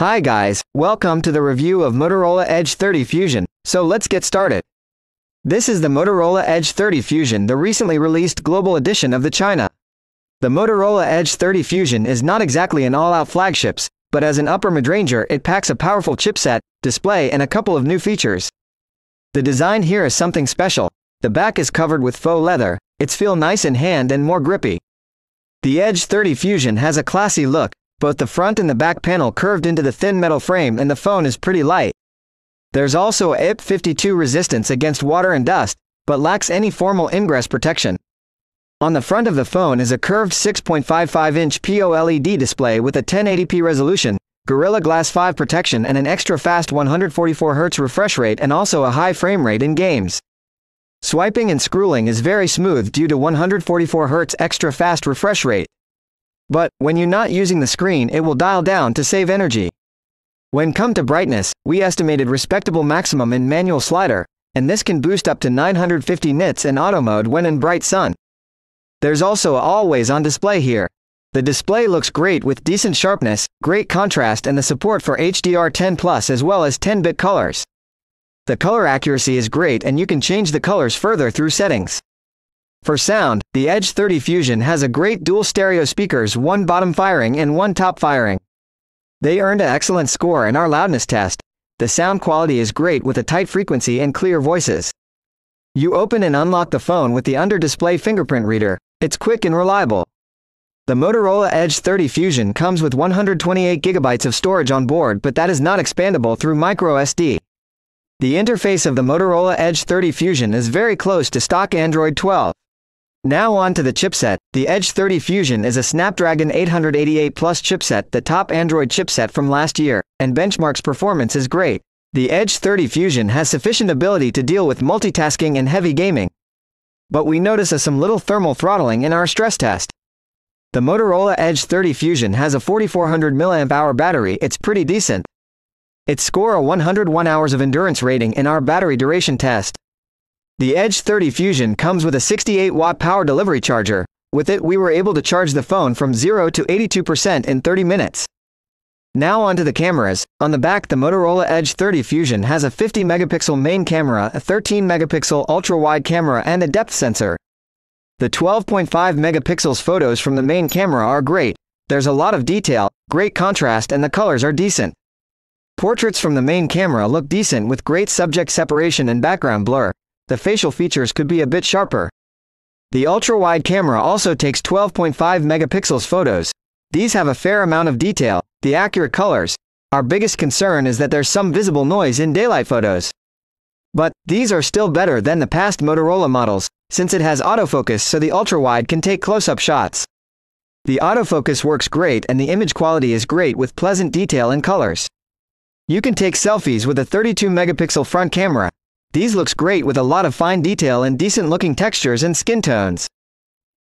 Hi guys, welcome to the review of Motorola Edge 30 Fusion, so let's get started. This is the Motorola Edge 30 Fusion, the recently released global edition of the China. The Motorola Edge 30 Fusion is not exactly an all-out flagship, but as an upper mid-ranger it packs a powerful chipset, display and a couple of new features. The design here is something special. The back is covered with faux leather, it's feel nice in hand and more grippy. The Edge 30 Fusion has a classy look. Both the front and the back panel curved into the thin metal frame and the phone is pretty light. There's also a IP52 resistance against water and dust, but lacks any formal ingress protection. On the front of the phone is a curved 6.55-inch POLED display with a 1080p resolution, Gorilla Glass 5 protection and an extra fast 144Hz refresh rate and also a high frame rate in games. Swiping and scrolling is very smooth due to 144Hz extra fast refresh rate. But, when you're not using the screen it will dial down to save energy. When come to brightness, we estimated respectable maximum in manual slider, and this can boost up to 950 nits in auto mode when in bright sun. There's also a always on display here. The display looks great with decent sharpness, great contrast and the support for HDR10+ as well as 10-bit colors. The color accuracy is great and you can change the colors further through settings. For sound, the Edge 30 Fusion has a great dual stereo speakers, one bottom firing and one top firing. They earned an excellent score in our loudness test. The sound quality is great with a tight frequency and clear voices. You open and unlock the phone with the under-display fingerprint reader. It's quick and reliable. The Motorola Edge 30 Fusion comes with 128 GB of storage on board, but that is not expandable through microSD. The interface of the Motorola Edge 30 Fusion is very close to stock Android 12. Now on to the chipset. The Edge 30 Fusion is a Snapdragon 888 Plus chipset, the top Android chipset from last year, and benchmarks performance is great. The Edge 30 Fusion has sufficient ability to deal with multitasking and heavy gaming. But we notice some little thermal throttling in our stress test. The Motorola Edge 30 Fusion has a 4400 mAh battery, it's pretty decent. It score a 101 hours of endurance rating in our battery duration test. The Edge 30 Fusion comes with a 68-watt power delivery charger. With it we were able to charge the phone from 0 to 82% in 30 minutes. Now onto the cameras. On the back the Motorola Edge 30 Fusion has a 50-megapixel main camera, a 13-megapixel ultra-wide camera and a depth sensor. The 12.5 megapixels photos from the main camera are great. There's a lot of detail, great contrast and the colors are decent. Portraits from the main camera look decent with great subject separation and background blur. The facial features could be a bit sharper. The ultra-wide camera also takes 12.5 megapixels photos. These have a fair amount of detail, the accurate colors. Our biggest concern is that there's some visible noise in daylight photos. But, these are still better than the past Motorola models, since it has autofocus so the ultra-wide can take close-up shots. The autofocus works great and the image quality is great with pleasant detail and colors. You can take selfies with a 32-megapixel front camera. These looks great with a lot of fine detail and decent looking textures and skin tones.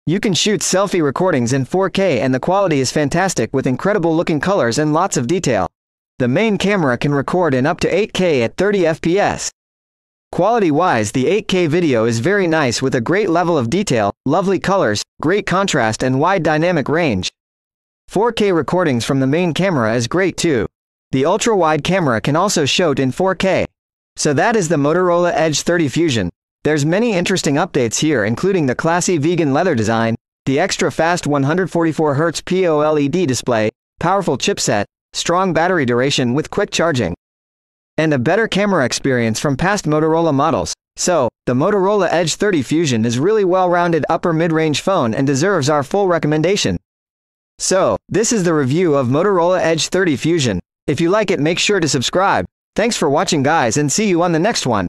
You can shoot selfie recordings in 4K and the quality is fantastic with incredible looking colors and lots of detail. The main camera can record in up to 8K at 30 FPS. Quality-wise the 8K video is very nice with a great level of detail, lovely colors, great contrast and wide dynamic range. 4K recordings from the main camera is great too. The ultra-wide camera can also shoot in 4K. So that is the Motorola Edge 30 Fusion. There's many interesting updates here including the classy vegan leather design, the extra fast 144Hz POLED display, powerful chipset, strong battery duration with quick charging, and a better camera experience from past Motorola models. So, the Motorola Edge 30 Fusion is really well-rounded upper mid-range phone and deserves our full recommendation. So, this is the review of Motorola Edge 30 Fusion. If you like it make sure to subscribe. Thanks for watching guys and see you on the next one.